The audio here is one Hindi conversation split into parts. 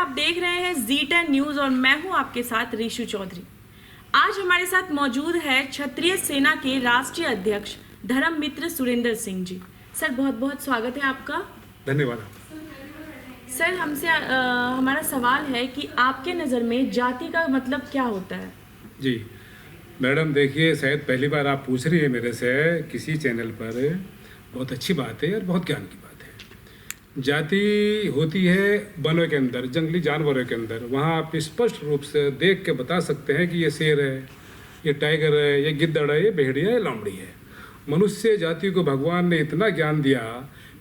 आप देख रहे हैं जी10 न्यूज़ और मैं हूं आपके साथ ऋषु चौधरी। आज हमारे साथ मौजूद है क्षत्रिय सेना के राष्ट्रीय अध्यक्ष धर्ममित्र सुरेंद्र सिंह जी। सर बहुत बहुत स्वागत है आपका। धन्यवाद। सर हमसे हमारा सवाल है कि आपके नज़र में जाति का मतलब क्या होता है? जी मैडम, देखिए शायद पहली बार आप पूछ रही है मेरे से किसी चैनल पर। बहुत अच्छी बात है और बहुत ज्ञान की बात है। जाति होती है वनों के अंदर, जंगली जानवरों के अंदर। वहाँ आप स्पष्ट रूप से देख के बता सकते हैं कि ये शेर है, ये टाइगर है, ये गिद्दड़ है, ये भेड़िया है, लामड़ी है। मनुष्य जाति को भगवान ने इतना ज्ञान दिया,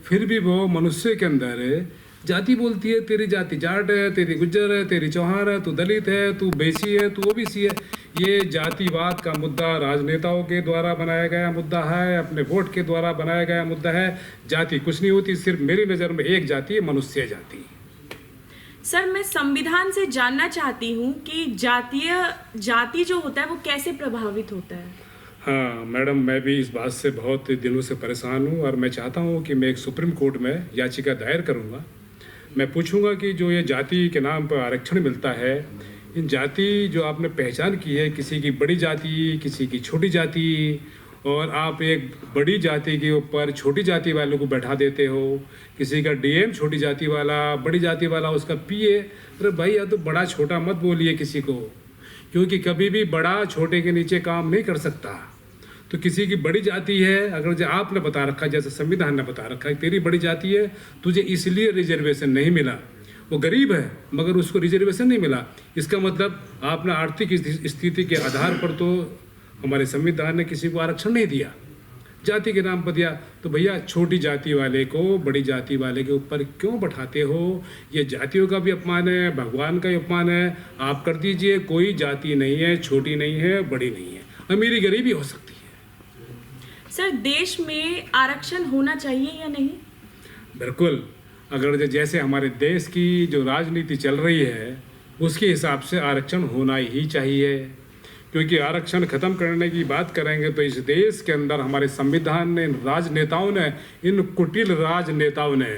फिर भी वो मनुष्य के अंदर जाति बोलती है। तेरी जाति जाट है, तेरी गुज्जर है, तेरी चौहान है, तू दलित है, तू बेसी है, तू ओबीसी है। ये जातिवाद का मुद्दा राजनेताओं के द्वारा बनाया गया मुद्दा है, अपने वोट के द्वारा बनाया गया मुद्दा है। जाति कुछ नहीं होती, सिर्फ मेरी नज़र में एक जाति है, मनुष्य जाति। सर मैं संविधान से जानना चाहती हूँ कि जाति जो होता है वो कैसे प्रभावित होता है? हाँ मैडम, मैं भी इस बात से बहुत दिनों से परेशान हूँ और मैं चाहता हूँ कि मैं एक सुप्रीम कोर्ट में याचिका दायर करूँगा। मैं पूछूंगा कि जो ये जाति के नाम पर आरक्षण मिलता है, इन जाति जो आपने पहचान की है, किसी की बड़ी जाति, किसी की छोटी जाति, और आप एक बड़ी जाति के ऊपर छोटी जाति वालों को बैठा देते हो। किसी का डीएम छोटी जाति वाला, बड़ी जाति वाला उसका पीए। अरे भाई, या तो बड़ा छोटा मत बोलिए किसी को, क्योंकि कभी भी बड़ा छोटे के नीचे काम नहीं कर सकता। तो किसी की बड़ी जाति है, अगर जो आपने बता रखा, जैसे संविधान ने बता रखा है तेरी बड़ी जाति है, तुझे इसलिए रिजर्वेशन नहीं मिला। वो गरीब है मगर उसको रिजर्वेशन नहीं मिला, इसका मतलब आपने आर्थिक स्थिति के आधार पर तो हमारे संविधान ने किसी को आरक्षण नहीं दिया, जाति के नाम पर दिया। तो भैया, छोटी जाति वाले को बड़ी जाति वाले के ऊपर क्यों बैठाते हो? ये जातियों का भी अपमान है, भगवान का भी अपमान है। आप कर दीजिए, कोई जाति नहीं है, छोटी नहीं है, बड़ी नहीं है, अमीरी गरीबी हो सकती है। सर देश में आरक्षण होना चाहिए या नहीं? बिल्कुल। अगर जैसे हमारे देश की जो राजनीति चल रही है उसके हिसाब से आरक्षण होना ही चाहिए, क्योंकि आरक्षण ख़त्म करने की बात करेंगे तो इस देश के अंदर हमारे संविधान ने, राजनेताओं ने, इन कुटिल राजनेताओं ने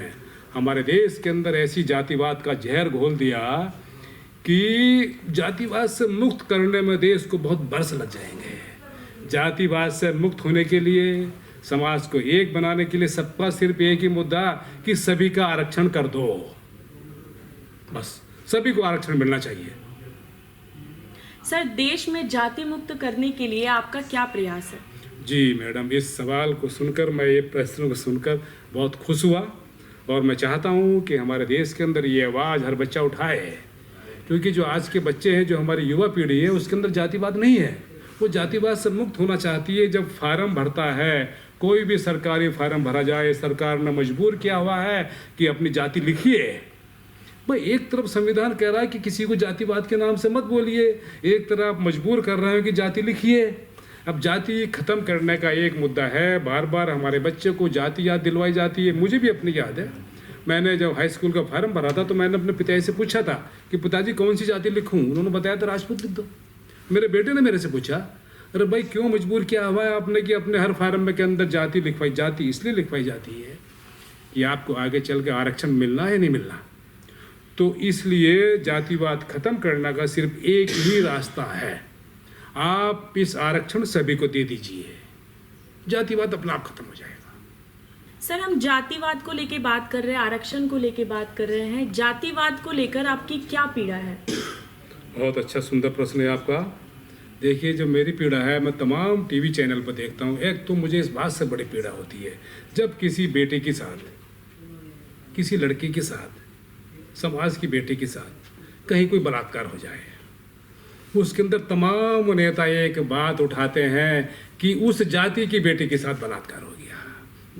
हमारे देश के अंदर ऐसी जातिवाद का जहर घोल दिया कि जातिवाद से मुक्त करने में देश को बहुत बरस लग जाएंगे। जातिवाद से मुक्त होने के लिए, समाज को एक बनाने के लिए सबका सिर्फ एक ही मुद्दा कि सभी का आरक्षण कर दो। बस सभी को आरक्षण मिलना चाहिए। सर देश में जाति मुक्त करने के लिए आपका क्या प्रयास है? जी मैडम, इस सवाल को सुनकर, मैं ये प्रश्न को सुनकर बहुत खुश हुआ और मैं चाहता हूँ कि हमारे देश के अंदर ये आवाज़ हर बच्चा उठाए, क्योंकि जो आज के बच्चे हैं, जो हमारी युवा पीढ़ी है, उसके अंदर जातिवाद नहीं है। वो जातिवाद से मुक्त होना चाहती है। जब फार्म भरता है, कोई भी सरकारी फार्म भरा जाए, सरकार ने मजबूर किया हुआ है कि अपनी जाति लिखिए। भाई, एक तरफ संविधान कह रहा है कि किसी को जातिवाद के नाम से मत बोलिए, एक तरफ मजबूर कर रहे हैं कि जाति लिखिए। अब जाति खत्म करने का एक मुद्दा है। बार बार हमारे बच्चे को जाति याद दिलवाई जाती है। मुझे भी अपनी याद है, मैंने जब हाई स्कूल का फार्म भरा था तो मैंने अपने पिताजी से पूछा था कि पिताजी कौन सी जाति लिखूँ? उन्होंने बताया था राजपूत लिख दो। मेरे बेटे ने मेरे से पूछा, अरे भाई क्यों मजबूर किया हुआ है आपने कि अपने हर फार्म में के अंदर जाति लिखवाई? जाति इसलिए लिखवाई जाती है कि आपको आगे चल के आरक्षण मिलना है, नहीं मिलना। तो इसलिए जातिवाद खत्म करने का सिर्फ एक ही रास्ता है, आप इस आरक्षण सभी को दे दीजिए, जातिवाद अपना आप खत्म हो जाएगा। सर हम जातिवाद को लेके बात कर रहे हैं, आरक्षण को लेके बात कर रहे हैं, जातिवाद को लेकर आपकी क्या पीड़ा है? बहुत अच्छा सुंदर प्रश्न है आपका। देखिए, जो मेरी पीड़ा है, मैं तमाम टीवी चैनल पर देखता हूँ। एक तो मुझे इस बात से बड़ी पीड़ा होती है जब किसी बेटे के साथ, किसी लड़की के साथ, समाज की बेटी के साथ कहीं कोई बलात्कार हो जाए, उसके अंदर तमाम नेता एक बात उठाते हैं कि उस जाति की बेटी के साथ बलात्कार हो गया,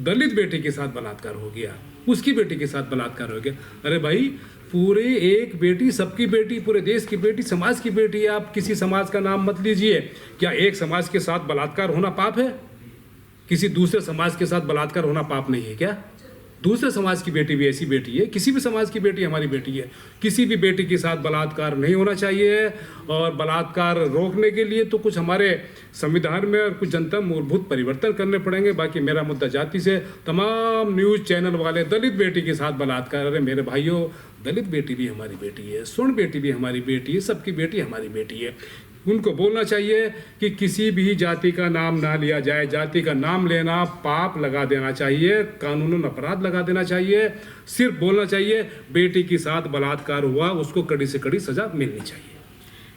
दलित बेटी के साथ बलात्कार हो गया, उसकी बेटी के साथ बलात्कार हो गया। अरे भाई, पूरे एक बेटी, सबकी बेटी, पूरे देश की बेटी, समाज की बेटी है। आप किसी समाज का नाम मत लीजिए। क्या एक समाज के साथ बलात्कार होना पाप है? किसी दूसरे समाज के साथ बलात्कार होना पाप नहीं है क्या? दूसरे समाज की बेटी भी ऐसी बेटी है, किसी भी समाज की बेटी हमारी बेटी है। किसी भी बेटी के साथ बलात्कार नहीं होना चाहिए, और बलात्कार रोकने के लिए तो कुछ हमारे संविधान में और कुछ जनता मूलभूत परिवर्तन करने पड़ेंगे। बाकी मेरा मुद्दा जाति से, तमाम न्यूज़ चैनल वाले दलित बेटी के साथ बलात्कार, अरे मेरे भाइयों, दलित बेटी भी हमारी बेटी है, स्वर्ण बेटी भी हमारी बेटी है, सबकी बेटी हमारी बेटी है। उनको बोलना चाहिए कि किसी भी जाति का नाम ना लिया जाए, जाति का नाम लेना पाप लगा देना चाहिए, कानूनन अपराध लगा देना चाहिए। सिर्फ बोलना चाहिए बेटी के साथ बलात्कार हुआ, उसको कड़ी से कड़ी सजा मिलनी चाहिए।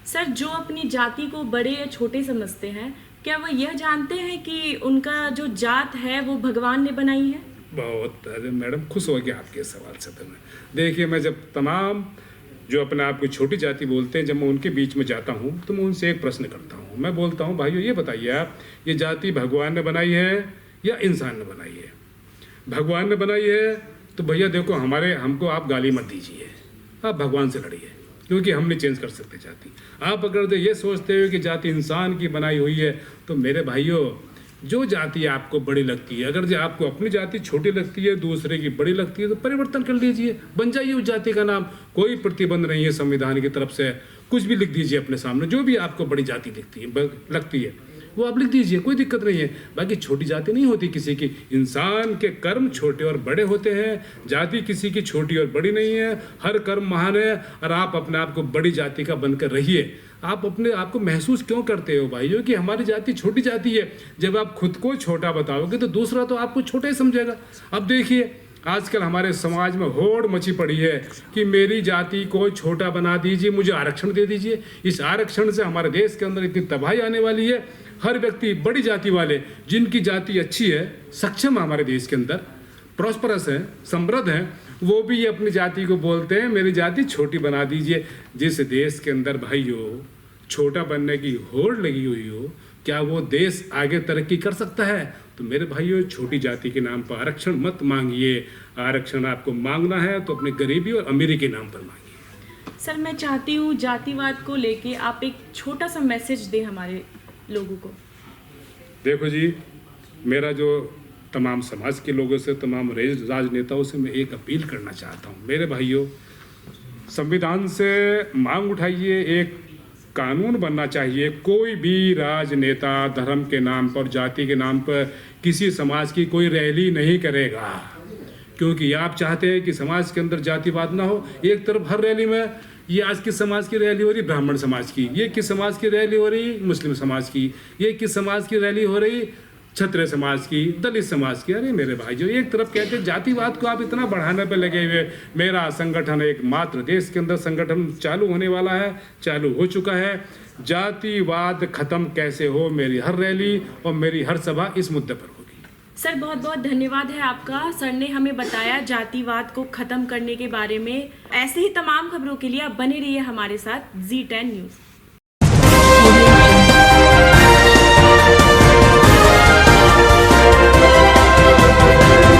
सर, जो अपनी जाति को बड़े या छोटे समझते हैं, क्या वो यह जानते हैं कि उनका जो जात है वो भगवान ने बनाई है? बहुत, अरे मैडम खुश हो गया आपके सवाल से। तो मैं देखिए, मैं जब तमाम जो अपने आप को छोटी जाति बोलते हैं, जब मैं उनके बीच में जाता हूँ तो मैं उनसे एक प्रश्न करता हूँ। मैं बोलता हूँ, भाइयों ये बताइए आप, ये जाति भगवान ने बनाई है या इंसान ने बनाई है? भगवान ने बनाई है तो भैया देखो, हमको आप गाली मत दीजिए, आप भगवान से लड़िए, क्योंकि हम नहीं चेंज कर सकते जाति। आप अगर ये सोचते हो कि जाति इंसान की बनाई हुई है, तो मेरे भाइयों, जो जाति आपको बड़ी लगती है, अगर जो आपको अपनी जाति छोटी लगती है, दूसरे की बड़ी लगती है, तो परिवर्तन कर लीजिए, बन जाइए उस जाति का नाम। कोई प्रतिबंध नहीं है संविधान की तरफ से, कुछ भी लिख दीजिए अपने सामने, जो भी आपको बड़ी जाति लगती है वो आप लिख दीजिए, कोई दिक्कत नहीं है। बाकी छोटी जाति नहीं होती किसी की, इंसान के कर्म छोटे और बड़े होते हैं, जाति किसी की छोटी और बड़ी नहीं है, हर कर्म महान है। और आप अपने आप को बड़ी जाति का बनकर रहिए। आप अपने आप को महसूस क्यों करते हो भाइयों कि हमारी जाति छोटी जाति है? जब आप खुद को छोटा बताओगे तो दूसरा तो आपको छोटा ही समझेगा। अब देखिए, आजकल हमारे समाज में होड़ मची पड़ी है कि मेरी जाति को छोटा बना दीजिए, मुझे आरक्षण दे दीजिए। इस आरक्षण से हमारे देश के अंदर इतनी तबाही आने वाली है। हर व्यक्ति, बड़ी जाति वाले, जिनकी जाति अच्छी है, सक्षम है, हमारे देश के अंदर प्रॉस्परस है, समृद्ध है, वो भी अपनी जाति को बोलते हैं मेरी जाति छोटी बना दीजिए। जिस देश के अंदर भाइयों छोटा बनने की होड़ लगी हुई हो, क्या वो देश आगे तरक्की कर सकता है? तो मेरे भाइयों, छोटी जाति के नाम पर आरक्षण मत मांगिए। आरक्षण आपको मांगना है तो अपने गरीबी और अमीरी के नाम पर मांगिए। सर, मैं चाहती हूँ जातिवाद को लेके आप एक छोटा सा मैसेज दें हमारे लोगों को। देखो जी, मेरा जो तमाम समाज के लोगों से, तमाम राजनेताओं से मैं एक अपील करना चाहता हूँ। मेरे भाइयों, संविधान से मांग उठाइए, एक कानून बनना चाहिए। कोई भी राजनेता धर्म के नाम पर, जाति के नाम पर किसी समाज की कोई रैली नहीं करेगा, क्योंकि आप चाहते हैं कि समाज के अंदर जातिवाद ना हो। एक तरफ हर रैली में ये आज किस समाज की रैली हो रही? ब्राह्मण समाज की। ये किस समाज की रैली हो रही? मुस्लिम समाज की। ये किस समाज की रैली हो रही? क्षत्रिय समाज की, दलित समाज की। अरे मेरे भाई, जो एक तरफ कहते हैं जातिवाद को आप इतना बढ़ाने पे लगे हुए। मेरा संगठन एकमात्र देश के अंदर संगठन चालू होने वाला है, चालू हो चुका है। जातिवाद खत्म कैसे हो, मेरी हर रैली और मेरी हर सभा इस मुद्दे पर होगी। सर, बहुत बहुत धन्यवाद है आपका। सर ने हमें बताया जातिवाद को खत्म करने के बारे में। ऐसे ही तमाम खबरों के लिए आप बने रहिए हमारे साथ, जी10 न्यूज़।